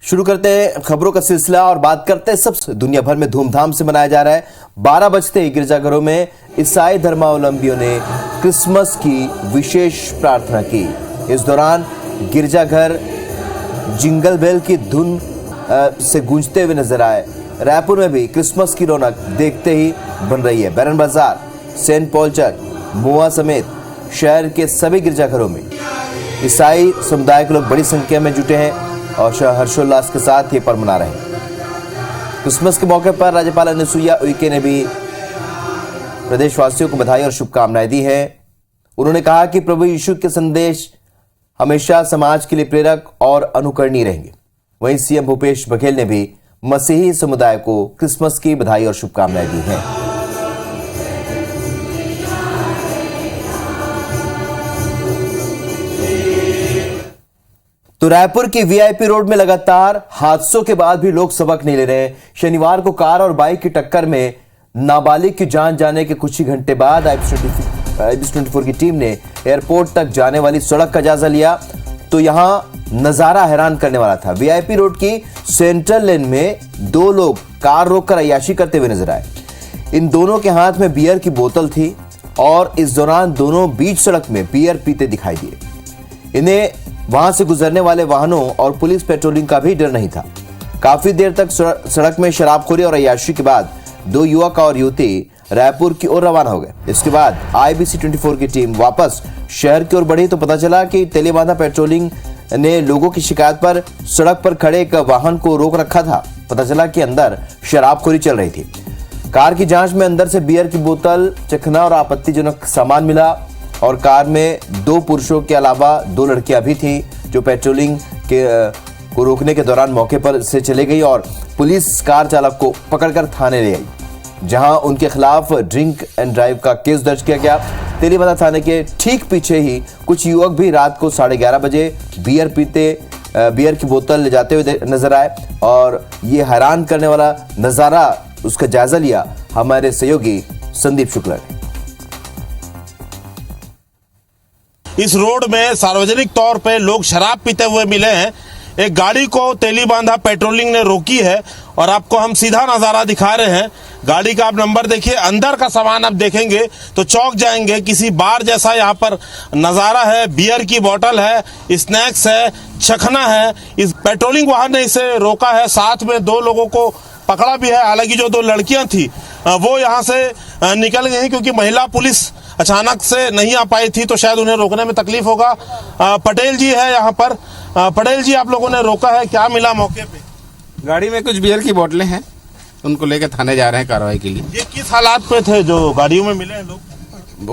शुरू करते हैं खबरों का सिलसिला और बात करते हैं सब दुनिया भर में धूमधाम से मनाया जा रहा है। 12 बजते ही गिरजाघरों में ईसाई धर्मावलंबियों ने क्रिसमस की विशेष प्रार्थना की। इस दौरान गिरजाघर जिंगल बेल की धुन से गूंजते हुए नजर आए। रायपुर में भी क्रिसमस की रौनक देखते ही बन रही है। बैरन बाजार, सेंट पॉल चर्च, मोआ समेत शहर के सभी गिरजाघरों में ईसाई समुदाय के लोग बड़ी संख्या में जुटे हैं और हर्षोल्लास के साथ ये पर्व मना रहे हैं। क्रिसमस के मौके पर राज्यपाल अनुसुईया उइके ने भी प्रदेशवासियों को बधाई और शुभकामनाएं दी हैं। उन्होंने कहा कि प्रभु यीशु के संदेश हमेशा समाज के लिए प्रेरक और अनुकरणीय रहेंगे। वहीं सीएम भूपेश बघेल ने भी मसीही समुदाय को क्रिसमस की बधाई और शुभकामनाएं दी हैं। तो रायपुर की वीआईपी रोड में लगातार हादसों के बाद भी लोग सबक नहीं ले रहे हैं। शनिवार को कार और बाइक की टक्कर में नाबालिग की जान जाने के कुछ ही घंटे बाद IBC24 की टीम ने एयरपोर्ट तक जाने वाली सड़क का जायजा लिया तो यहां नजारा हैरान करने वाला था। वीआईपी रोड की सेंट्रल लेन में दो लोग कार रोककर अय्याशी करते हुए नजर आए। इन दोनों के हाथ में बियर की बोतल थी और इस दौरान दोनों बीच सड़क में बियर पीते दिखाई दिए। इन्हें वहां से गुजरने वाले वाहनों और पुलिस पेट्रोलिंग का भी डर नहीं था। काफी देर तक सड़क में शराबखोरी और अय्याशी के बाद दो युवक और युवती रायपुर की ओर रवाना हो गए। इसके बाद IBC24 की टीम वापस शहर की ओर बढ़ी तो पता चला कि तेलीबांधा पेट्रोलिंग ने लोगों की शिकायत पर सड़क पर खड़े एक वाहन को रोक रखा था। पता चला कि अंदर शराबखोरी चल रही थी। कार की जांच में अंदर से बियर की बोतल, चखना और आपत्तिजनक सामान मिला और कार में दो पुरुषों के अलावा दो लड़कियां भी थीं जो पेट्रोलिंग को रोकने के दौरान मौके पर से चले गई और पुलिस कार चालक को पकड़कर थाने ले आई, जहां उनके खिलाफ ड्रिंक एंड ड्राइव का केस दर्ज किया गया। तेलीबांधा थाने के ठीक पीछे ही कुछ युवक भी रात को 11:30 बजे बियर की बोतल ले जाते हुए नजर आए और ये हैरान करने वाला नजारा उसका जायजा लिया हमारे सहयोगी संदीप शुक्ला ने। इस रोड में सार्वजनिक तौर पे लोग शराब पीते हुए मिले हैं। एक गाड़ी को तेलीबांधा पेट्रोलिंग ने रोकी है और आपको हम सीधा नजारा दिखा रहे हैं। गाड़ी का आप नंबर देखिए, अंदर का सामान आप देखेंगे तो चौंक जाएंगे। किसी बार जैसा यहाँ पर नजारा है। बियर की बोतल है, स्नैक्स है, चखना है। इस पेट्रोलिंग वाहन ने इसे रोका है। साथ में दो लोगों को पकड़ा भी है। हालांकि जो दो लड़कियां थी वो यहाँ से निकल गई क्योंकि महिला पुलिस अचानक से नहीं आ पाई थी तो शायद उन्हें रोकने में तकलीफ होगा। पटेल जी है यहाँ पर। पटेल जी, आप लोगों ने रोका है, क्या मिला मौके पे? गाड़ी में कुछ बियर की बोतलें हैं, उनको लेकर थाने जा रहे हैं कार्रवाई के लिए। ये किस हालात पे थे जो गाड़ियों में मिले हैं लोग?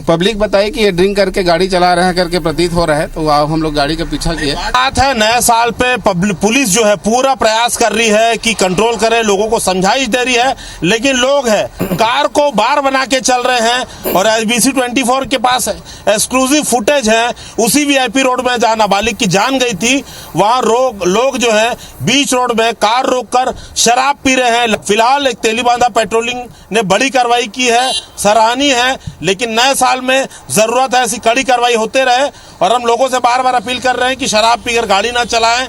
पब्लिक बताई कि ये ड्रिंक करके गाड़ी चला रहे हैं करके प्रतीत हो रहा है, तो हम लोग गाड़ी का पीछा किए। बात है नए साल पे पुलिस जो है पूरा प्रयास कर रही है कि कंट्रोल करे, लोगों को समझाइश दे रही है, लेकिन लोग है कार को बार बना के चल रहे हैं। और IBC24 के पास एक्सक्लूसिव फुटेज है उसी वीआईपी रोड में जहां नाबालिग की जान गई थी, वहां लोग जो है बीच रोड में कार रोककर शराब पी रहे हैं। फिलहाल एक तेलीबांधा पेट्रोलिंग ने बड़ी कार्रवाई की है, सराहनीय है, लेकिन नए साल में जरूरत है ऐसी कड़ी कार्रवाई होते रहे। और हम लोगों से बार बार अपील कर रहे हैं कि शराब पीकर गाड़ी ना चलाएं।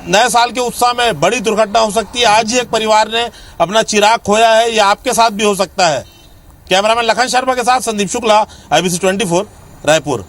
नए साल के उत्साह में बड़ी दुर्घटना हो सकती है। आज ही एक परिवार ने अपना चिराग खोया है, यह आपके साथ भी हो सकता है। कैमरामैन लखन शर्मा के साथ संदीप शुक्ला, IBC24 रायपुर।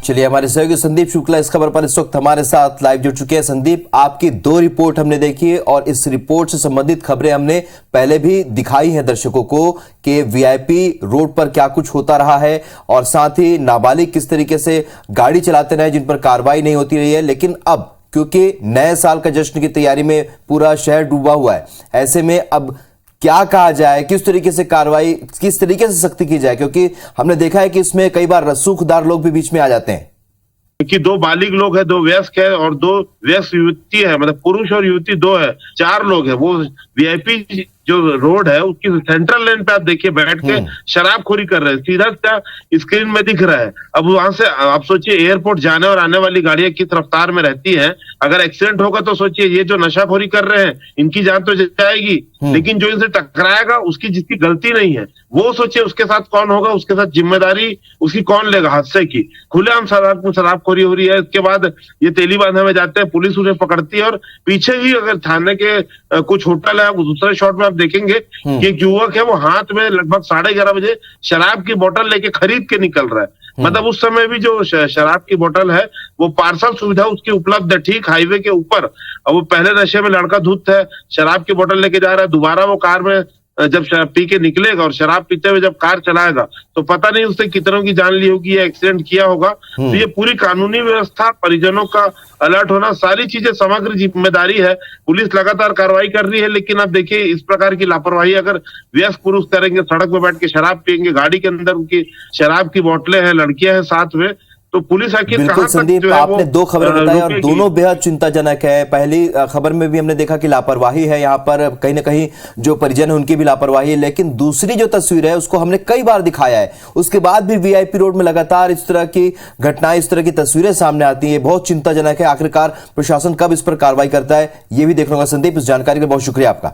चलिए, हमारे सहयोगी संदीप शुक्ला इस खबर पर इस वक्त हमारे साथ लाइव जुड़ चुके हैं। संदीप, आपकी दो रिपोर्ट हमने देखी और इस रिपोर्ट से संबंधित खबरें हमने पहले भी दिखाई हैं दर्शकों को कि वीआईपी रोड पर क्या कुछ होता रहा है और साथ ही नाबालिग किस तरीके से गाड़ी चलाते रहे जिन पर कार्रवाई नहीं होती रही है। लेकिन अब क्योंकि नए साल का जश्न की तैयारी में पूरा शहर डूबा हुआ है, ऐसे में अब क्या कहा जाए, किस तरीके से कार्रवाई, किस तरीके से सख्ती की जाए? क्योंकि हमने देखा है कि इसमें कई बार रसूखदार लोग भी बीच में आ जाते हैं। क्योंकि दो बालिग लोग हैं, दो वयस्क है और दो वयस्क युवती है, मतलब पुरुष और युवती दो है, 4 लोग हैं। वो वीआईपी जो रोड है उसकी सेंट्रल लेन पे आप देखिए बैठ के शराबखोरी कर रहे हैं, सीधा स्क्रीन में दिख रहा है। अब वहां से आप सोचिए एयरपोर्ट जाने और आने वाली गाड़ियां किस रफ्तार में रहती हैं, अगर एक्सीडेंट होगा तो सोचिए ये जो नशाखोरी कर रहे हैं इनकी जान तो जाएगी, लेकिन जो इनसे टकराएगा उसकी जिसकी गलती नहीं है वो सोचिए उसके साथ कौन होगा, उसके साथ जिम्मेदारी उसकी कौन लेगा हादसे की। खुलेआम शराबखोरी हो रही है। इसके बाद ये तेलीबांधा में जाते हैं, पुलिस उन्हें पकड़ती है और पीछे ही अगर थाने के कुछ होटल है, दूसरे शॉट में आप देखेंगे कि एक युवक है वो हाथ में लगभग 11:30 बजे शराब की बोतल लेके खरीद के निकल रहा है। मतलब उस समय भी जो शराब की बोतल है वो पार्सल सुविधा उसकी उपलब्ध है ठीक हाईवे के ऊपर। और वो पहले नशे में लड़का धुत है, शराब की बोतल लेके जा रहा है, दोबारा वो कार में जब शराब पी के निकलेगा और शराब पीते हुए जब कार चलाएगा तो पता नहीं उससे कितनों की जान ली होगी या एक्सीडेंट किया होगा। तो ये पूरी कानूनी व्यवस्था, परिजनों का अलर्ट होना, सारी चीजें समग्र जिम्मेदारी है। पुलिस लगातार कार्रवाई कर रही है, लेकिन अब देखिए इस प्रकार की लापरवाही अगर वयस्क पुरुष करेंगे, सड़क पर बैठ के शराब पियेंगे, गाड़ी के अंदर उनकी शराब की बोतलें हैं, लड़कियां हैं साथ में, तो पुलिस आखिर बिल्कुल संदीप, आपने दो खबरें बताई और दोनों बेहद चिंताजनक है। पहली खबर में भी हमने देखा कि लापरवाही है, यहाँ पर कहीं ना कहीं जो परिजन है उनकी भी लापरवाही है, लेकिन दूसरी जो तस्वीर है उसको हमने कई बार दिखाया है, उसके बाद भी वीआईपी रोड में लगातार इस तरह की घटनाएं, इस तरह की तस्वीरें सामने आती है। बहुत चिंताजनक है। आखिरकार प्रशासन कब इस पर कार्रवाई करता है ये भी देखना होगा। संदीप, इस जानकारी के लिए बहुत शुक्रिया आपका।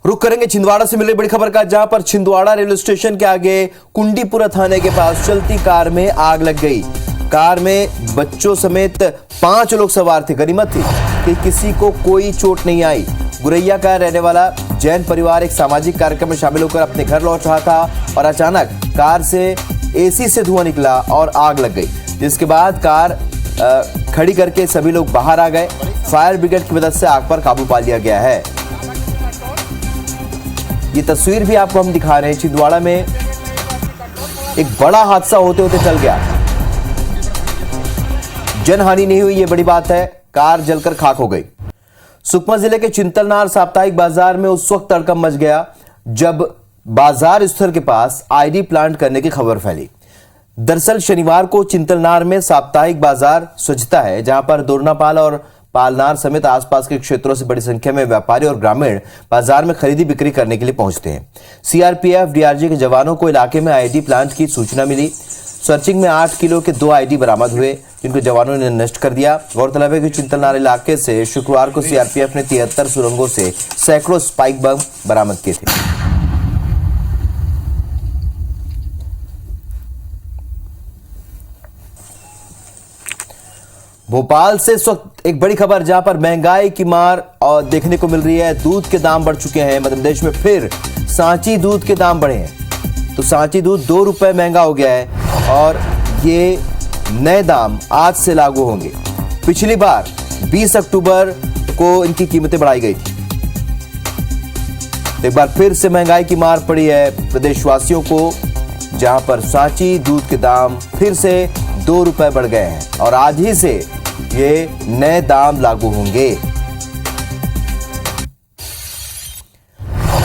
रुक करेंगे छिंदवाड़ा से मिली बड़ी खबर का, जहां पर छिंदवाड़ा रेलवे स्टेशन के आगे कुंडीपुरा थाने के पास चलती कार में आग लग गई। कार में बच्चों समेत 5 लोग सवार थे। गनीमत थी कि किसी को कोई चोट नहीं आई। गुरैया का रहने वाला जैन परिवार एक सामाजिक कार्यक्रम में शामिल होकर अपने घर लौट रहा था और अचानक कार से एसी से धुआं निकला और आग लग गई, जिसके बाद कार खड़ी करके सभी लोग बाहर आ गए। फायर ब्रिगेड की मदद से आग पर काबू पा लिया गया है। ये तस्वीर भी आपको हम दिखा रहे हैं। छिंदवाड़ा में एक बड़ा हादसा होते होते चल गया। जनहानि नहीं हुई, ये बड़ी बात है। कार जलकर खाक हो गई। सुकमा जिले के चिंतलनार साप्ताहिक बाजार में उस वक्त तड़कम मच गया जब बाजार स्थल के पास आईडी प्लांट करने की खबर फैली। दरअसल शनिवार को चिंतलनार में साप्ताहिक बाजार सजता है, जहां पर दोरनापाल और पालनार समेत आसपास के क्षेत्रों से बड़ी संख्या में व्यापारी और ग्रामीण बाजार में खरीदी बिक्री करने के लिए पहुंचते हैं। सीआरपीएफ डीआरजी के जवानों को इलाके में आईडी प्लांट की सूचना मिली। सर्चिंग में 8 किलो के 2 आईडी बरामद हुए, जिनको जवानों ने नष्ट कर दिया। गौरतलब है कि चिंतलनार इलाके से शुक्रवार को सीआरपीएफ ने 73 सुरंगों से सैकड़ों स्पाइक बम बरामद किए थे। भोपाल से इस वक्त एक बड़ी खबर, जहां पर महंगाई की मार और देखने को मिल रही है। दूध के दाम बढ़ चुके हैं। मध्य प्रदेश में फिर सांची दूध के दाम बढ़े हैं। तो सांची दूध 2 रुपए महंगा हो गया है और ये नए दाम आज से लागू होंगे। पिछली बार 20 अक्टूबर को इनकी कीमतें बढ़ाई गई थी। एक बार फिर से महंगाई की मार पड़ी है प्रदेशवासियों को, जहां पर सांची दूध के दाम फिर से 2 रुपए बढ़ गए हैं और आज ही से ये नए दाम लागू होंगे।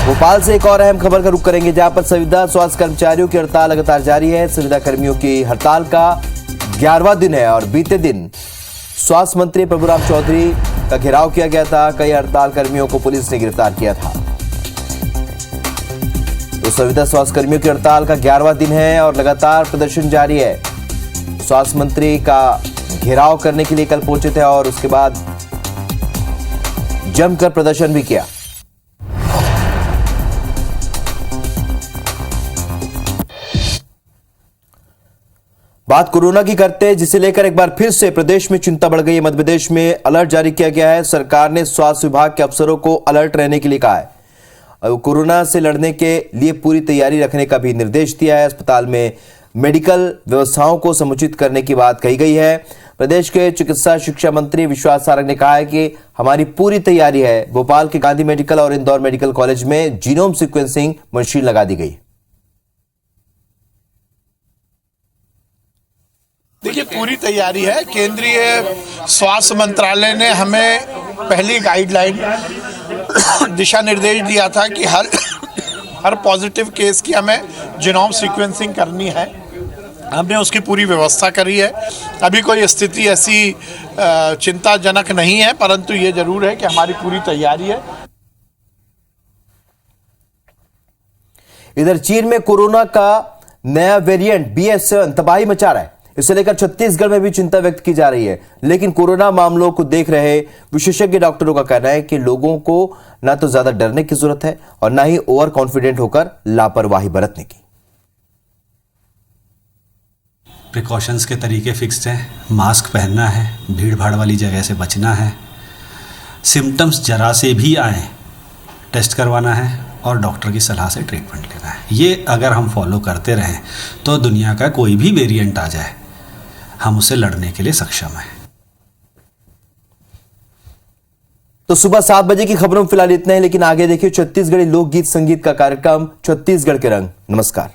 भोपाल से एक और अहम खबर का रुख करेंगे, जहां पर संविदा स्वास्थ्य कर्मचारियों की हड़ताल लगातार जारी है। संविदा कर्मियों की हड़ताल का 11वां दिन है और बीते दिन स्वास्थ्य मंत्री प्रभुराम चौधरी का घेराव किया गया था। कई हड़ताल कर्मियों को पुलिस ने गिरफ्तार किया था। तो संविदा स्वास्थ्य कर्मियों की हड़ताल का 11वां दिन है और लगातार प्रदर्शन जारी है। स्वास्थ्य मंत्री का घेराव करने के लिए कल पहुंचे थे और उसके बाद जमकर प्रदर्शन भी किया। बात कोरोना की करते हैं, जिसे लेकर एक बार फिर से प्रदेश में चिंता बढ़ गई है। मध्य प्रदेश में अलर्ट जारी किया गया है। सरकार ने स्वास्थ्य विभाग के अफसरों को अलर्ट रहने के लिए कहा है। कोरोना से लड़ने के लिए पूरी तैयारी रखने का भी निर्देश दिया है। अस्पताल में मेडिकल व्यवस्थाओं को समुचित करने की बात कही गई है। प्रदेश के चिकित्सा शिक्षा मंत्री विश्वास सारंग ने कहा है कि हमारी पूरी तैयारी है। भोपाल के गांधी मेडिकल और इंदौर मेडिकल कॉलेज में जीनोम सीक्वेंसिंग मशीन लगा दी गई। देखिए, पूरी तैयारी है। केंद्रीय स्वास्थ्य मंत्रालय ने हमें पहली गाइडलाइन दिशा निर्देश दिया था कि हर पॉजिटिव केस की हमें जीनोम सीक्वेंसिंग करनी है। हमने उसकी पूरी व्यवस्था करी है। अभी कोई स्थिति ऐसी चिंताजनक नहीं है, परंतु ये जरूर है कि हमारी पूरी तैयारी है। इधर चीन में कोरोना का नया वेरिएंट BF7 तबाही मचा रहा है। इसे लेकर छत्तीसगढ़ में भी चिंता व्यक्त की जा रही है, लेकिन कोरोना मामलों को देख रहे विशेषज्ञ डॉक्टरों का कहना है कि लोगों को ना तो ज्यादा डरने की जरूरत है और ना ही ओवर कॉन्फिडेंट होकर लापरवाही बरतने की। प्रिकॉशंस के तरीके फिक्स्ड हैं, मास्क पहनना है, भीड़ भाड़ वाली जगह से बचना है, सिम्टम्स जरा से भी आए टेस्ट करवाना है और डॉक्टर की सलाह से ट्रीटमेंट लेना है। ये अगर हम फॉलो करते रहें तो दुनिया का कोई भी वेरिएंट आ जाए हम उसे लड़ने के लिए सक्षम हैं। तो सुबह 7 बजे की खबरों में फिलहाल इतना है, लेकिन आगे देखिए छत्तीसगढ़ी लोकगीत संगीत का कार्यक्रम छत्तीसगढ़ के रंग। नमस्कार।